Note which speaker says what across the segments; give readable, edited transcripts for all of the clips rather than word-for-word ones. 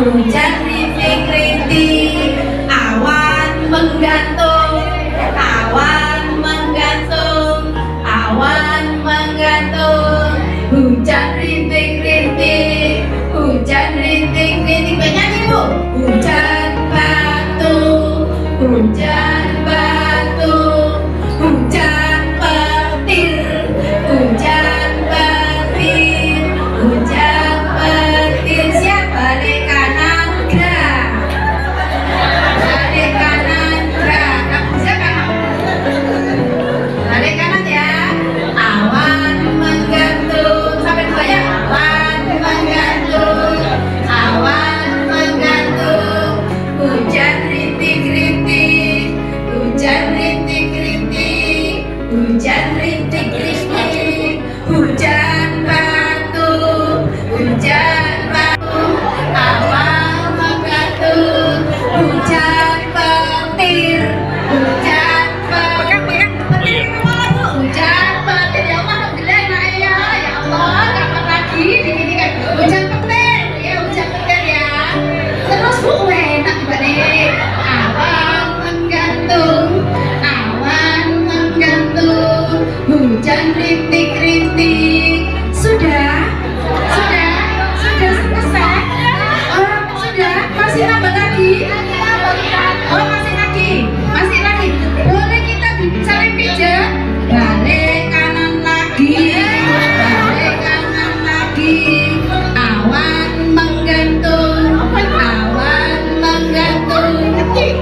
Speaker 1: hujan rintik-rintik, awan menggantung, awan menggantung, awan menggantung, hujan rintik-rintik, hujan rintik-rintik. Nyanyi Bu. Hujan batu, hujan batu, hujan petir, hujan petir, hujan petir. Siap, balik kanan gerak, balik kanan gerak. Kamu bisa kan? Balik kanan ya. Awan menggantung, sampai dua ya. Awan menggantung, awan menggantung, hujan rintik-rintik, hujan rintik-rintik, hujan rintik-rintik, hujan batu, hujan batu, awan menggantung, hujan petir, hujan petir, petir kemana Bu? Hujan petir. Ya Allah, alhamdulillah ya, ya Allah, kapan lagi dikit-dikit hujan petir ya, hujan petir ya. Terus Bu, enak juga nih. Awan menggantung, awan menggantung, hujan rintik-rintik. Sudah selesai. Oh, sudah, masih nambah lagi. Oh, masih lagi. Boleh kita saling pijat. Balik kanan lagi, balik kanan lagi. Awan menggantung, awan menggantung,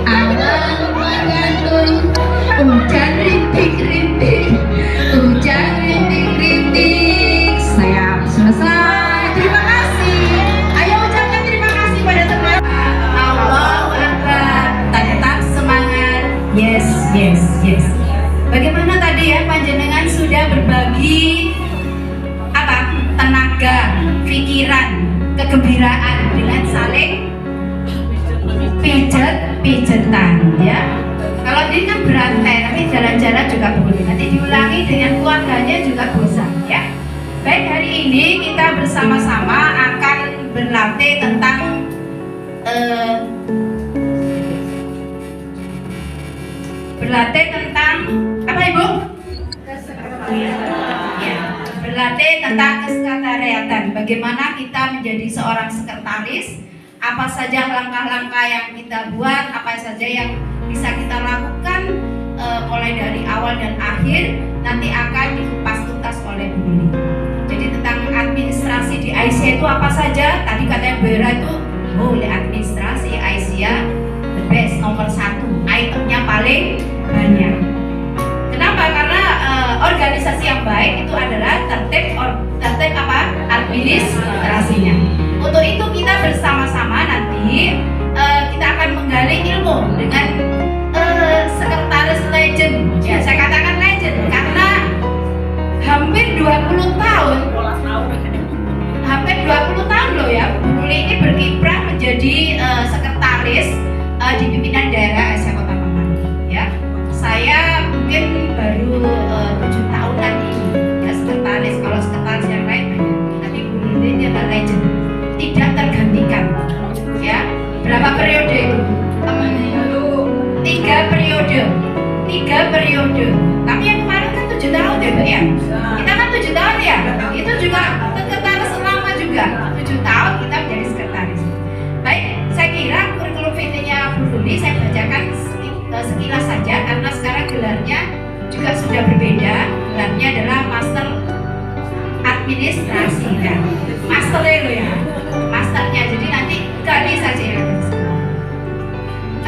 Speaker 1: awan menggantung, hujan rintik-rintik, hujan rintik-rintik. Siap, selesai. Terima kasih. Ayo ucapkan terima kasih pada teman. Allahu Akbar. Tetap semangat. Yes. Bagaimana tadi ya, panjenengan sudah berbagi apa? Tenaga, pikiran, kegembiraan dengan saling pijet-pijetan ya. Kalau ini kan berantai, tapi jalan-jalan juga boleh. Nanti diulangi dengan keluarganya juga bisa ya. Baik, hari ini kita bersama-sama akan berlatih tentang apa Ibu? Ya, berlatih tentang kesekretariatan. Bagaimana kita menjadi seorang sekretaris? Apa saja langkah-langkah yang kita buat? Apa saja yang bisa kita lakukan mulai dari awal dan akhir? Nanti akan dikupas tuntas oleh Bu Lili. Jadi tentang administrasi di Aisyah itu apa saja? Tadi katanya Bera itu boleh administrasi Aisyah the best, nomor 1, itemnya paling banyak. Kenapa? Karena organisasi yang baik itu adalah tertib apa? Administrasinya. Untuk itu kita bersama-sama nanti kita akan menggali ilmu dengan sekretaris legend. Ya, saya katakan legend karena hampir 20 tahun loh ya, Bu Lili ini berkiprah menjadi sekretaris di pimpinan daerah Aisyah Kota Pemanggi ya. Saya mungkin baru 7 tahunan ini ya sekretaris. Kalau sekretaris yang lain banyak, tapi Bu Lili ini adalah legend, tidak tergantikan ya. Berapa periode itu? 3 periode. Tapi yang kemarin kan 7 tahun ya Mbak ya. Kita kan 7 tahun ya. Itu juga sekretaris lama juga. 7 tahun kita menjadi sekretaris. Baik, saya kira kurikulum vitae-nya Bu Lili saya bacakan sekilas saja karena sekarang gelarnya juga sudah berbeda. Gelarnya adalah Master Administrasi kan. Masternya lo ya. Masternya. Jadi nanti kali saja ya.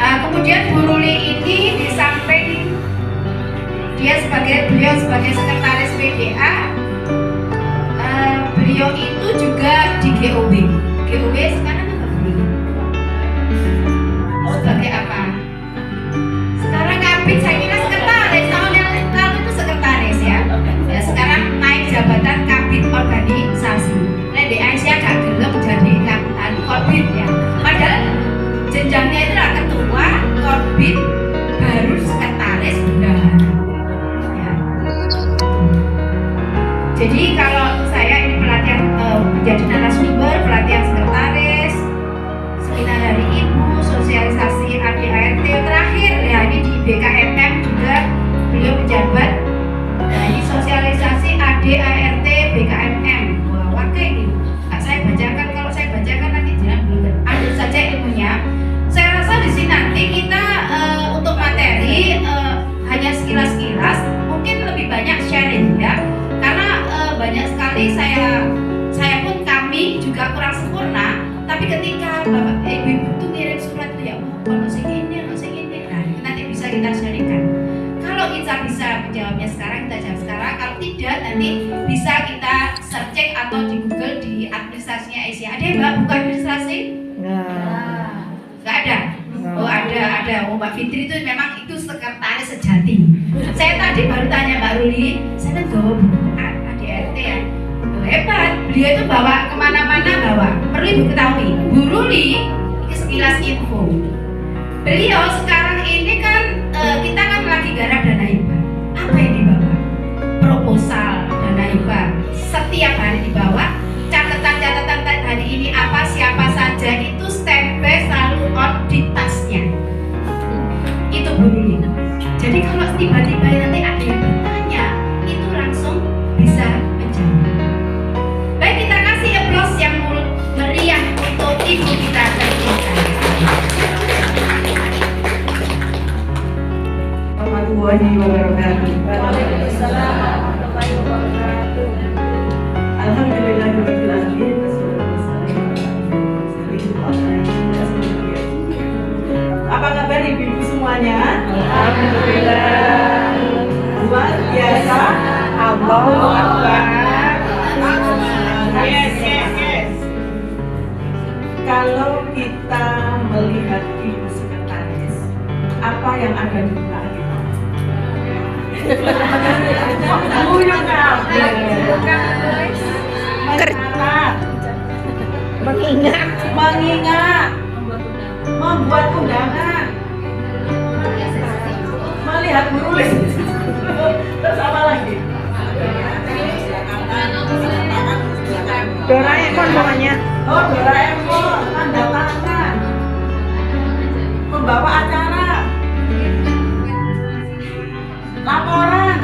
Speaker 1: Kemudian Bu Lili ini di samping beliau sebagai sekretaris PDA, beliau itu juga di GOB. GOB sekarang apa Bu? Sebagai apa? Sekarang Kabit, saya kira sekretaris. Tahun yang lalu itu sekretaris ya. Ya sekarang naik jabatan Kabit organisasi. Nah di Aisyah gak gelem ketika bapak ibu tuh kirim surat tuh ya, kalau sing ini, nah nanti bisa kita sharingkan. Kalau kita bisa menjawabnya sekarang, kita jawab sekarang. Kalau tidak, nanti bisa kita searching atau di Google di administrasinya Asia. Ada ya Mbak buka administrasi? Nggak ada. Oh ada. Oh Mbak Fitri itu memang itu sekretaris sejati. Saya tadi baru tanya Mbak Ruli, saya bawa buku ADRT ya. Hebat, beliau itu bawa kemana-mana bawa. Perlu Ibu ketahui, Bu Ruli ini sekilas info. Beliau sekarang ini kan kita kan lagi garap dana hibah. Apa yang dibawa? Proposal dana hibah. Setiap hari dibawa. Catatan hari ini apa, siapa saja itu step by selalu on di tasnya. Itu Bu Ruli. Jadi kalau tiba-tiba nanti ada yang bertanya, itu langsung bisa menjawab. Baik, kita kasih applause yang meriah untuk ibu kita tercinta.
Speaker 2: Warahmatullahi wabarakatuh. Alhamdulillahirabbil alamin. Apa kabar ibu-ibu semuanya? Alhamdulillah. Luar biasa. Allahu Akbar. Yes. Kalau kita melihat ibu sekretaris, apa yang ada di benak kita? Mengingat, membuat undangan, melihat menulis, terus apa lagi?
Speaker 3: Doraemon namanya.
Speaker 2: Oh, Doraemon, tanda tangan, membawa acara, laporan,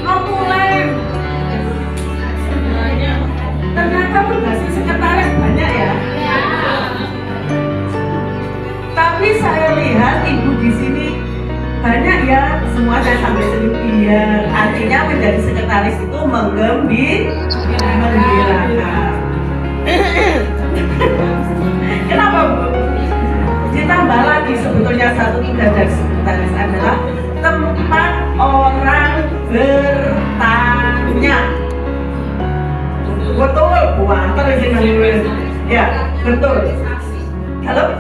Speaker 2: notulen. Ternyata berbasis sekretaris banyak ya. Tapi saya lihat ibu di sini banyak ya, semua saya sampai senyum iya. Artinya menjadi sekretaris itu menggembirakan. Kenapa Bu? Ditambah lagi sebetulnya satu tugas dari sekretaris adalah tempat orang bertanya. Betul, buah terus ini. Ya, betul. Halo?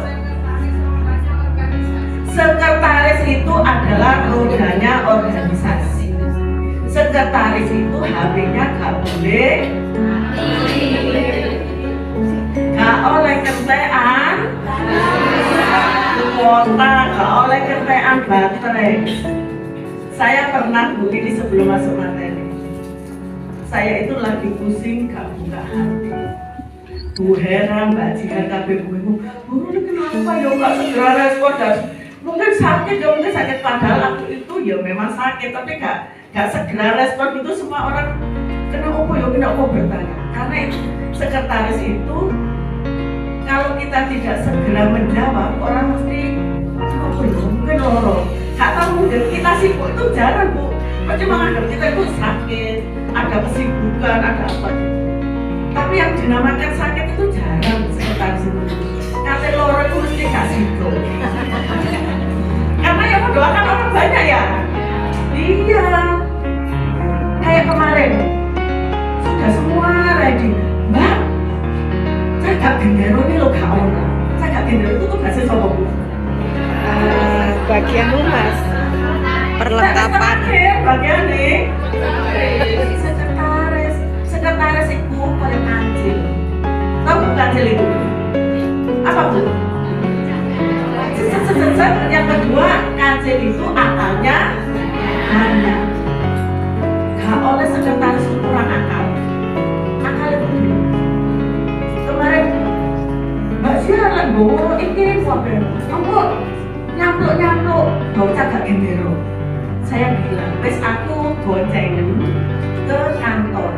Speaker 2: Sekretaris itu adalah rodanya organisasi. Sekretaris itu HP-nya gak boleh, gak oleh kentean kuota, gak oleh kentean baterai. Saya pernah Bu ini sebelum masuk materi, saya itu lagi pusing gak buka hati. Bu Hera, Mbak Jihan, KB Bu ini kenapa ya gak segera respon dan mungkin sakit ya, mungkin sakit padahal aku itu ya memang sakit tapi gak segera respon. Itu semua orang kenapa bertanya, karena sekretaris itu kalau kita tidak segera menjawab orang mesti apa ya, mungkin lorong gak tahu, mungkin kita sibuk itu jarang Bu. Cuma anggap kita itu sakit, ada kesibukan, ada apa gitu. Tapi yang dinamakan sakit itu jarang sekretaris itu. Kata lorong itu mesti gak sibuk. Karena yang mendoakan orang banyak ya. Iya. Kayak kemarin sudah semua ready. Mbak, saya gak gendero ini loh gak ono. Saya gak gendero itu tuh bahasa apa Bu?
Speaker 3: Bagian humas, perlengkapan.
Speaker 2: Bagian nih. Sekretaris itu paling kancil. Tahu Bu kancil itu? Apa Bu? Yang kedua, kancil itu akalnya hanya. Gak oleh sekretaris itu kurang akal. Akal itu kemarin Mbak Sialan bawa ini wapen. Ampun, nyampluk gak usah gak gendero. Saya bilang, wes aku boncengan ke kantor.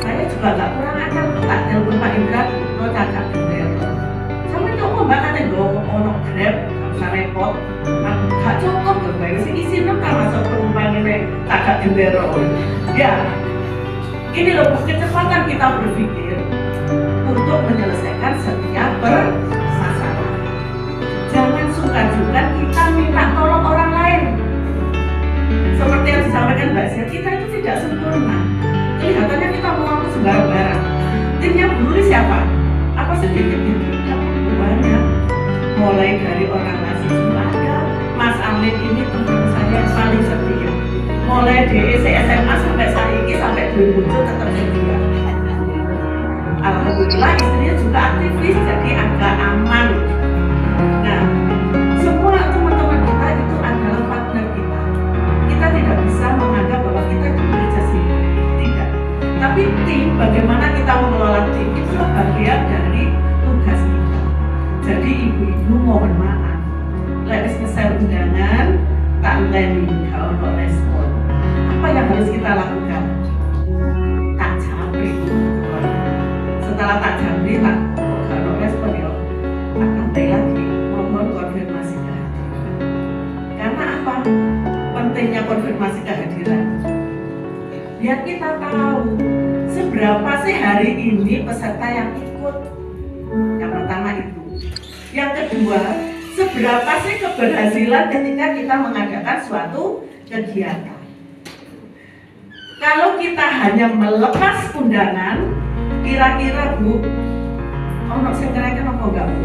Speaker 2: Saya juga gak kurang akal, tak telepon Pak Indra, lo cakap gendero. Sampai coba Mbak katanya go ono grab, gak usah repot. Gak cukup loh, Mbak, isi nempel masuk penumpang ini cakap gendero. Ya, ini loh kecepatan kita berpikir untuk menyelesaikan mulai dari orang mahasiswa ada Mas Amin ini teman saya yang paling setia. Mulai dari SMA sampai saat ini sampai 2007 tetap setia. Alhamdulillah istrinya juga aktivis, jadi agak aman. Nah, semua teman-teman kita itu adalah partner kita. Kita tidak bisa menganggap bahwa kita itu bekerja sendiri, tidak. Tapi tim, bagaimana kita mengelola tim, itulah bagian dari tugas kita. Jadi ibu-ibu mohon maaf, lek nge-share undangan, tak enteni, gak ono respon. Apa yang harus kita lakukan? Tak capek. Setelah tak jamri, tak kalau respon ya, tak nanti lagi mohon konfirmasi kehadiran. Karena apa? Pentingnya konfirmasi kehadiran. Biar kita tahu seberapa sih hari ini peserta yang ikut. Yang pertama itu. Yang kedua, seberapa sih keberhasilan ketika kita mengadakan suatu kegiatan. Kalau kita hanya melepas undangan, kira-kira Bu, ono sing kira-kira apa enggak Bu?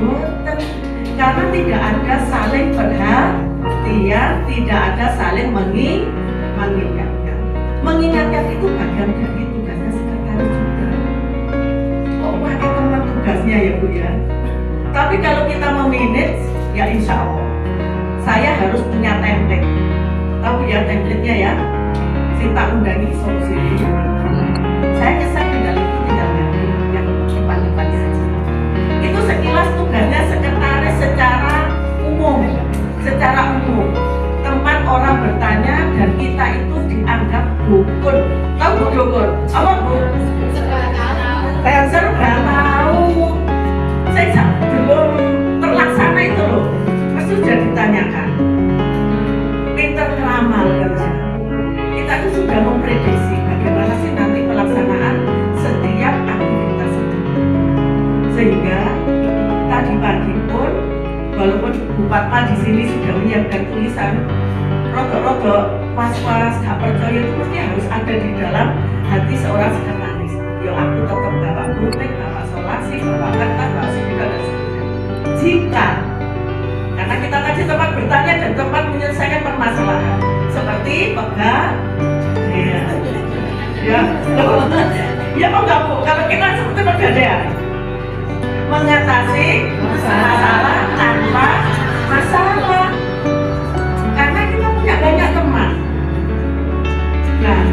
Speaker 2: Boten. Karena tidak ada saling perhatian, tidak ada saling mengingatkan. Mengingatkan itu bagian dari tugasnya sekretaris juga. Kok pakai teman tugasnya ya Bu ya? Tapi kalau kita memanage, ya insya Allah saya harus punya template. Tahu ya template-nya ya? Kita undangi solusi. Saya kesan tinggal itu tidak dari yang depan-depannya saja. Itu sekilas tugasnya sekretaris secara umum. Tempat orang bertanya dan kita itu dianggap dukun. Tahu Bu dukun? Apa Bu? Serba tahu. Saya belum terlaksana itu loh. Pasti sudah ditanyakan. Pinter keramal kerja. Kita itu sudah memprediksi bagaimana sih nanti pelaksanaan setiap aktivitas itu. Sehingga tadi pagi pun, walaupun Bu Fatma di sini sudah menyiapkan tulisan, rodok-rodok was-was, gak percaya itu mesti harus ada di dalam hati seorang sekretaris. Ya aku tetap bawa gunting, bawa solasi, bawa kertas, bawa spidol dan sebagainya. Jika karena kita tadi tempat bertanya dan tempat menyelesaikan permasalahan seperti pegang, ya kok nggak Bu? Kalau kita seperti pegadaian mengatasi masalah tanpa masalah, karena kita punya banyak teman. Nah,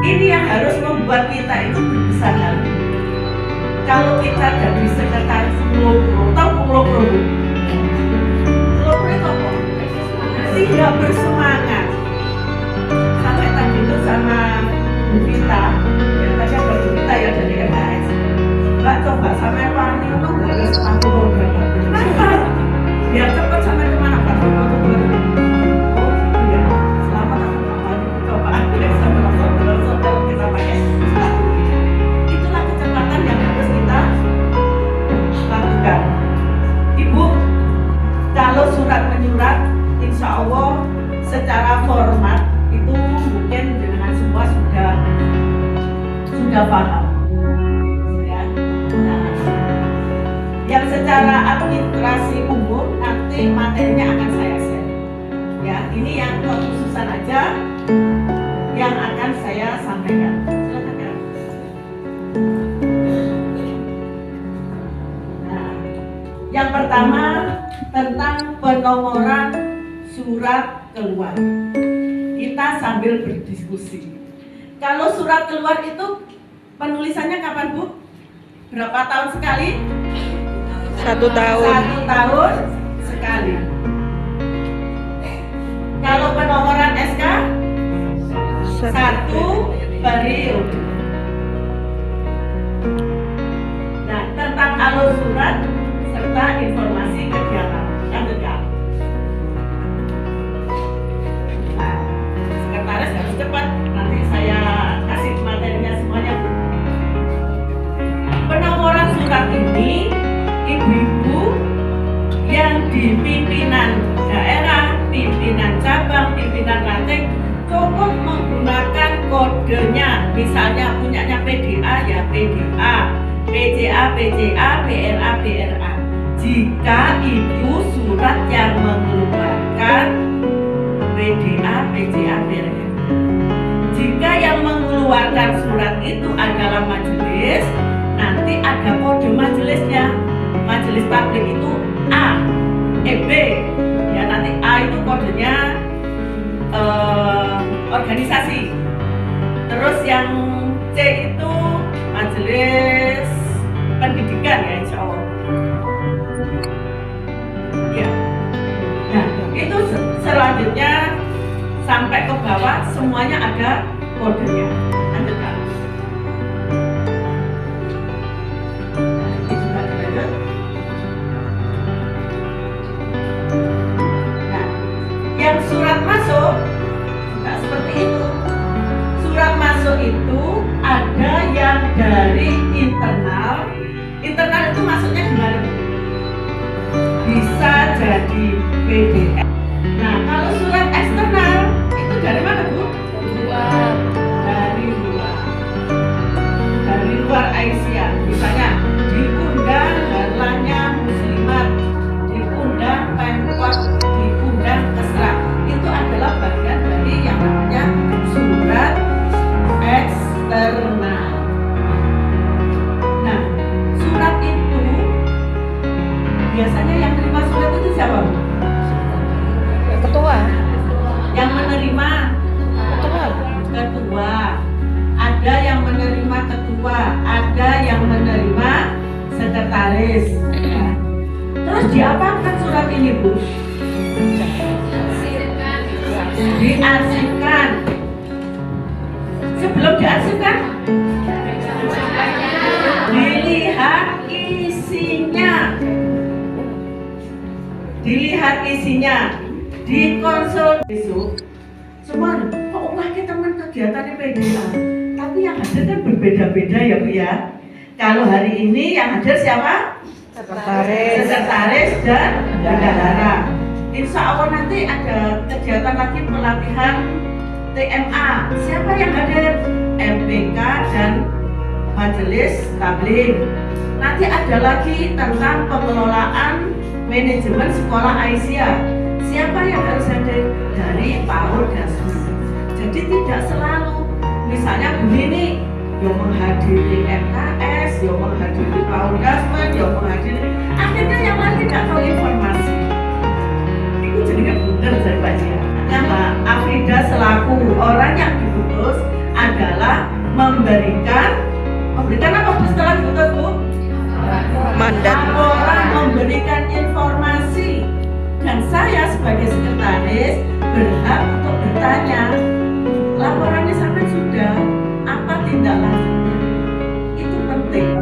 Speaker 2: ini yang harus membuat kita itu berbesar hati. Kalau kita jadi sekretaris pulau-pulau, tahu pulau-pulau? Pulau-pulau itu apa? Tidak bersemangat. Sampai tadi itu sama Bu Vita, ya tadi ada Bu Vita ya dari MAS. Mbak coba sampai Wani itu nggak ada sepatu berapa? Kenapa? Biar cepat sampai kemana Pak? Oh gitu ya. Selamat aku kapan coba ada sama langsung kalau kita pakai sepatu. Itulah kecepatan yang harus kita lakukan. Ibu, kalau surat menyurat, insya Allah secara format itu mungkin dengan semua sudah paham. Ya. Nah, yang secara administrasi umum nanti materinya akan saya share. Ya, ini yang kekhususan aja yang akan saya sampaikan. Silakan ya. Nah, yang pertama tentang penomoran surat keluar. Kita sambil berdiskusi. Kalau surat keluar itu penulisannya kapan Bu? Berapa tahun sekali?
Speaker 3: 1 tahun.
Speaker 2: 1 tahun sekali. Kalau penomoran SK 1 periode. Nah, tentang alur surat serta informasi kegiatan yang lengkap. Nah, sekretaris harus cepat. Nanti saya kasih materinya semuanya. Penomoran surat ini ibu-ibu yang di pimpinan daerah, pimpinan cabang, pimpinan ranting cukup menggunakan kodenya. Misalnya punyanya PDA ya PDA, PCA, PCA, PRA, PRA. jika itu surat yang mengeluarkan PDA, PCA, DRM. Jika yang mengeluarkan surat itu adalah majelis, nanti ada kode majelisnya. Majelis tabligh itu A, B. Ya, nanti A itu kodenya organisasi. Terus yang C itu majelis pendidikan, ya insya Allah. Ya. Nah, itu selanjutnya sampai ke bawah semuanya ada kodenya. Lanjutkan. Ini juga dilanjut. Nah, yang surat masuk juga seperti itu. Surat masuk itu ada yang dari internal. Internal itu maksudnya gimana? Bisa jadi PDF. Nah, kalau surat eksternal itu dari mana, Bu? Dari luar. Dari luar Aisyah. Misalnya diundang Harlanya Muslimat, diundang Pemkot, diundang Kesra. Itu adalah bagian dari yang namanya surat eksternal. Nah, surat itu biasanya yang terima surat itu siapa, Bu?
Speaker 3: Ketua.
Speaker 2: Yang menerima
Speaker 3: Ketua.
Speaker 2: ketua. Ada yang menerima ketua, ada yang menerima sekretaris. Ya. Terus diapakan surat ini, Bu? Diarsipkan. Sebelum diarsipkan, dilihat isinya. Dilihat isinya. Dikonsul besok. Semua kok wakil teman kegiatan PDA, tapi yang hadir kan berbeda-beda ya, Bu ya. Kalau hari ini yang hadir siapa? Sekretaris dan bendahara. Insya Allah nanti ada kegiatan lagi pelatihan TMA. Siapa yang hadir? MPK dan Majelis Tabligh. Nanti ada lagi tentang pengelolaan manajemen sekolah Aisyah. Siapa yang harus hadir? Dari PAUD dan SUS. Jadi tidak selalu, misalnya begini, yang menghadiri MKS, yang menghadiri PAUD Gasmen, yang menghadiri, akhirnya yang lain tidak tahu informasi. Itu jadi nggak benar dari Pak Jia. Mbak Afrida selaku orang yang diputus adalah memberikan apa setelah diputus, Bu?
Speaker 3: Mandat.
Speaker 2: Laporan, memberikan informasi. Dan saya sebagai sekretaris berhak untuk bertanya, laporannya sampai sudah, apa tindak lanjutnya? Itu penting.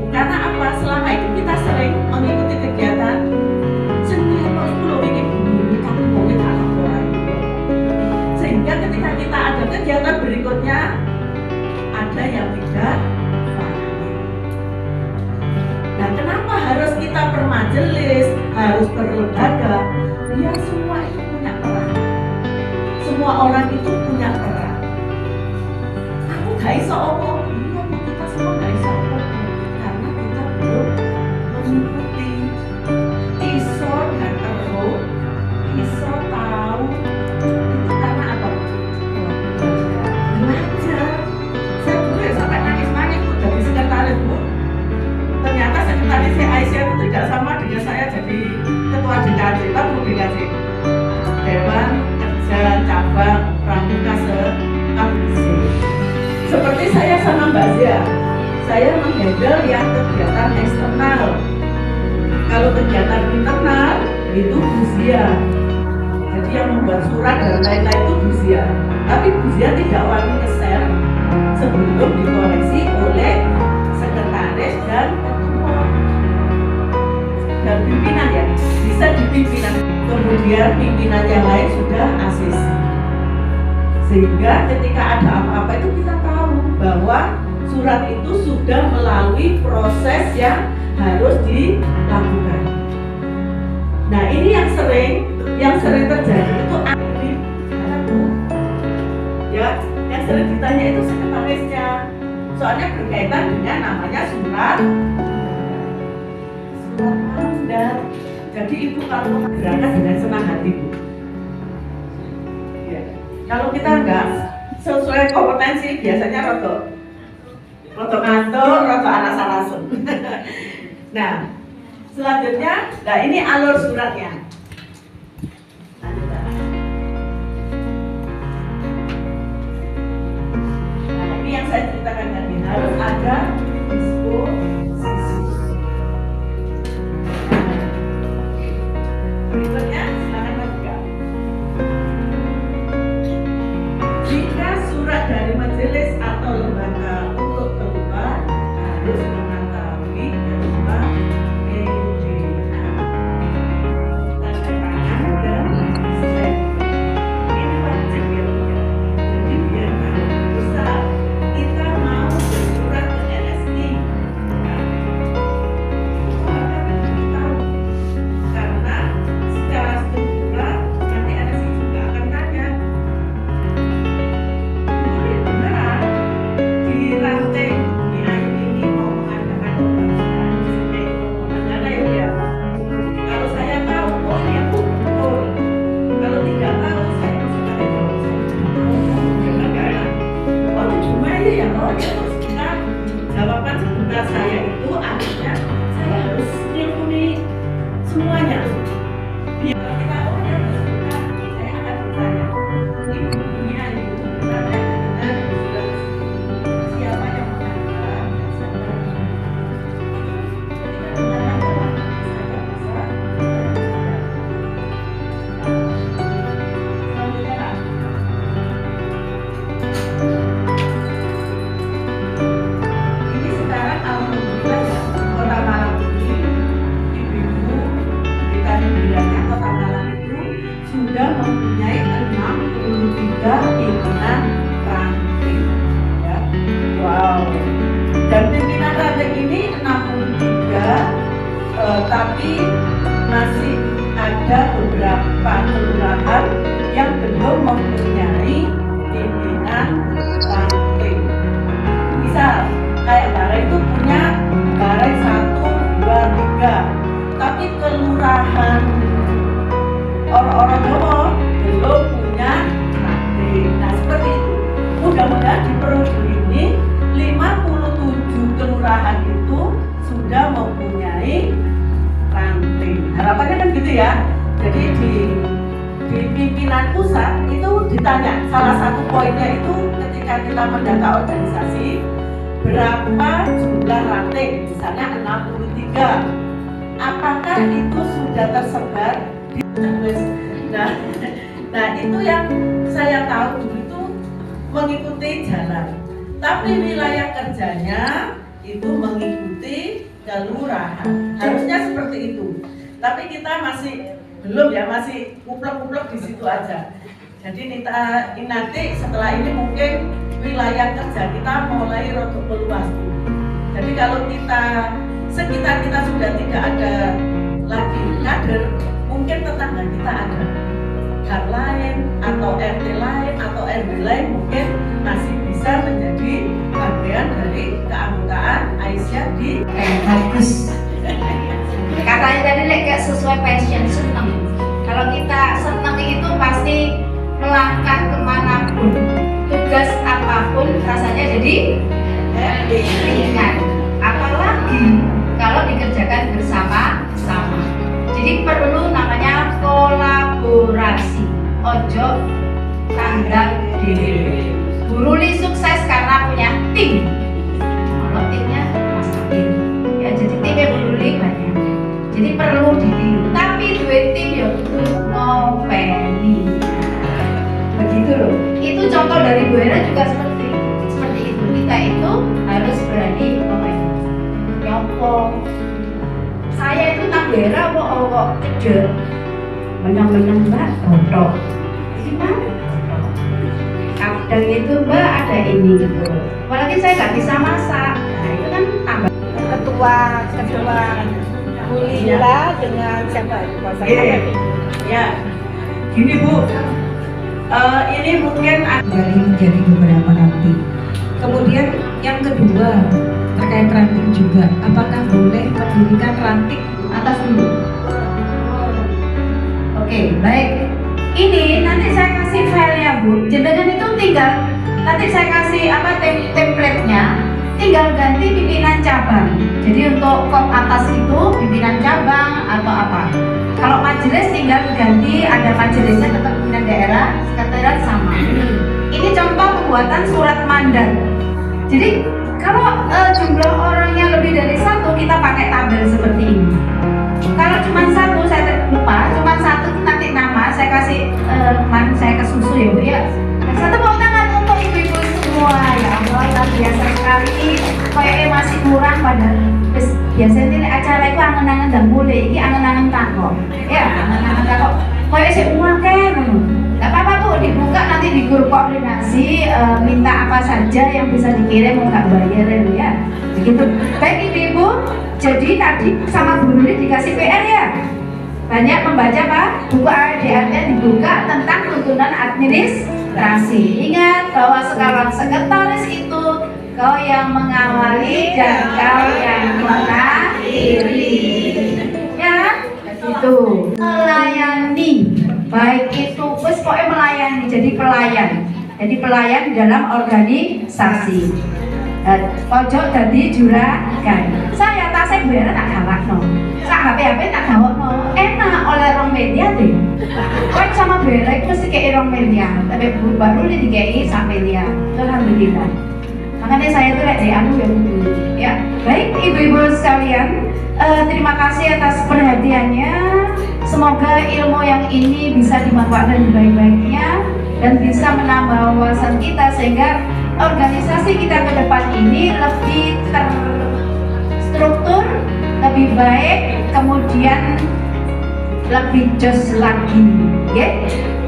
Speaker 2: Karena apa? Selama itu kita sering mengikuti kegiatan sendiri kok 10 ini dulu tapi mau kita laporan. Sehingga ketika kita ada kegiatan berikutnya, ada yang tidak paham. Nah, kenapa harus kita per majelis, harus per lembaga? Biar semua itu punya peran. Semua orang itu punya peran. Aku gak iso omong, iya Bu, kita semua gak iso omong karena kita belum mengikuti iso dan ero, iso tahu itu karena apa? Belajar. Saya dulu ya sampai nangis-nangis Bu jadi sekretaris, Bu. Ternyata sekretaris Aisyah itu tidak sama dengan saya jadi ketua DKJ, tahu Bu DKJ? Dewan Kerja Cabang Pramuka se-Kabisi. Seperti saya sama Mbak Zia, saya menghandle yang kegiatan eksternal. Kalau kegiatan internal itu Bu Zia. Jadi yang membuat surat dan lain-lain itu Bu Zia. Tapi Bu Zia tidak wani nge-share sebelum dikoreksi oleh sekretaris dan ketua dan pimpinan ya, bisa di pimpinan. Kemudian pimpinan yang lain sudah asisi. Sehingga ketika ada apa-apa itu kita tahu bahwa surat itu sudah melalui proses yang harus dilakukan. Nah, ini yang sering terjadi itu aktif, ya, yang sering ditanya itu sekretarisnya. Soalnya berkaitan dengan namanya surat surat mandat. Jadi ibu kalau berangkat dengan senang hati bu. Ya. Kalau kita enggak sesuai kompetensi biasanya roto ngantuk, roto anas-anasun. Nah, selanjutnya, nah ini alur suratnya. Nah, ini yang saya ceritakan tadi harus ada disposisi. Nah, berikutnya silakan buka. Jika surat dari majelis atau lembaga untuk keluar harus mengetahui berupa pimpinan, tanda tangan dan stempel. Ini wajib ya. Jadi biar tahu bisa kita mau bersurat ke LSI, ya. Itu akan tahu karena secara struktural nanti LSI juga akan tanya. Benar di rantai di ayu ini mau mengadakan pembahasan supaya pembahasannya ya dia. Kalau saya tahu, oh iya bu, betul. Kalau tidak tahu, saya harus tanya jawab saya. Oh cuma ya, oh ya terus kita jawaban sebentar saya itu artinya saya harus mengikuti semuanya. Biar kita oh ya sudah, saya akan bertanya. Ibu dunia itu bertanya dengan sudah siapa yang mengantar siapa yang ketika menanyakan saya bisa selanjutnya ini sekarang alhamdulillah ya Kota Malang ini ibu-ibu kita dibilangnya Kota Malang itu sudah mempunyai 63 pimpinan ranting ya. Wow. Dan pimpinan ranting ini 63 tapi masih ada beberapa kelurahan yang belum mempunyai pimpinan ranting. Misal kayak Barai itu punya Barai 1, 2, 3 tapi kelurahan orang-orang Jawa belum punya ranting. Nah seperti itu. Mudah-mudahan di periode ini 57 kelurahan itu sudah mempunyai ranting. Harapannya kan gitu ya. Jadi di pimpinan pusat itu ditanya salah satu poinnya itu ketika kita mendata organisasi berapa jumlah ranting, misalnya 63. Apakah itu sudah tersebar di checklist? Nah itu yang saya tahu dulu itu mengikuti jalan, tapi wilayah kerjanya itu mengikuti kelurahan. Harusnya seperti itu. Tapi kita masih belum ya, masih kuplek-kuplek di situ aja. Jadi nanti setelah ini mungkin wilayah kerja kita mulai rotok meluas. Jadi kalau sekitar kita sudah tidak ada lagi kader, mungkin tetangga kita ada hak lain atau RT lain atau RW lain mungkin masih bisa menjadi bagian dari keanggotaan Aisyah di
Speaker 1: bagus. Katanya tadi kayak sesuai passion, seneng. Kalau kita seneng itu pasti melangkah kemanapun, tugas apapun rasanya jadi ringan. Apalagi kalau dikerjakan bersama-sama. Jadi perlu namanya kolaborasi. Ojo tanggap diri. Bu Ruli sukses karena punya tim. Kalau timnya Mas Amin. Ya jadi timnya Bu Ruli banyak. Jadi perlu ditiru. Tapi duit tim ya kudu ngopeni. Begitu loh. Itu contoh dari Bu Hera juga seperti itu. Kita itu harus berani ngopeni. Nyopong. Saya itu tak Hera kok cedek. Menang-menang Mbak tontok. Gimana? Kadang itu Mbak ada ini gitu. Apalagi saya nggak bisa masak. Nah itu kan tambah.
Speaker 3: Ketua Bu Lila dengan siapa?
Speaker 2: Ya, gini Bu, ini mungkin
Speaker 4: dari menjadi beberapa ranting. Kemudian yang kedua terkait ranting juga, apakah boleh mendirikan ranting
Speaker 1: baik. Ini nanti saya kasih filenya Bu. Jenengan itu tinggal nanti saya kasih template-nya. Tinggal ganti pimpinan cabang. Jadi untuk kop atas itu pimpinan cabang atau apa. Kalau majelis tinggal ganti ada majelisnya tetap pimpinan daerah, sekretariat sama. Ini contoh pembuatan surat mandat. Jadi kalau jumlah orangnya lebih dari satu kita pakai tabel seperti ini. Kalau cuma satu saya lupa, cuma satu nanti nama saya kasih kemarin saya ke susu ya Bu ya. Satu tangan untuk ibu-ibu semua ya Allah luar biasa sekali. Kayaknya masih kurang pada biasanya ini acara itu angen-angen dan mulai ini angen-angen takok ya angen-angen takok kayak si uang kan nggak apa-apa Bu dibuka nanti di grup koordinasi minta apa saja yang bisa dikirim mau nggak bayar ya begitu. Baik ibu-ibu, jadi tadi sama Bu Nuri dikasih PR ya banyak membaca Pak buku ADAT dibuka tentang tuntunan administrasi. Ingat bahwa sekarang sekretaris itu kau yang mengawali dan kau yang mengakhiri ya itu melayani baik itu wis pokoknya melayani jadi pelayan dalam organisasi. Pojok dadi juragan. Saya tasnya bayar tak gawakno. Sak HP tak gawakno. Enak oleh rong media deh. Kok sama belek mesti kayak rong media, tapi baru ini dikei sak media. Alhamdulillah. Makanya saya tuh kayak ya Bu. Ya, baik ibu-ibu sekalian, terima kasih atas perhatiannya. Semoga ilmu yang ini bisa dimanfaatkan baik-baiknya dan bisa menambah wawasan kita sehingga organisasi kita ke depan ini lebih terstruktur, lebih baik, kemudian lebih jos lagi. Ya.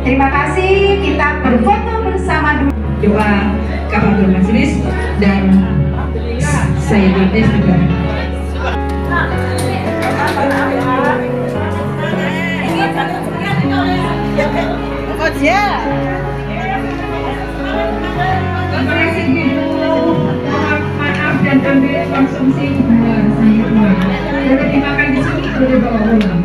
Speaker 1: Terima kasih. Kita berfoto bersama dulu.
Speaker 4: Doa kafatul majelis dan saya Gades juga. Terima kasih Ibu. Maaf dan ambil konsumsi saya semua. Boleh dimakan di sini, boleh bawa pulang.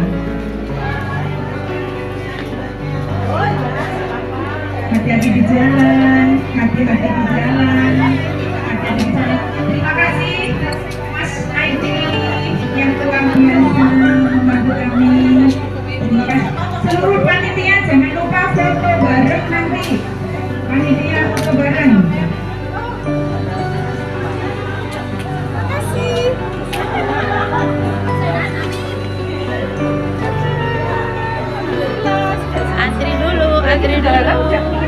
Speaker 4: Hati-hati di jalan, hati-hati di jalan, hati-hati di jalan. Terima kasih Mas Aidi yang telah biasa membantu kami. Terima kasih seluruh panitia, jangan lupa foto bareng nanti. Panitia foto bareng.
Speaker 3: Antri dulu.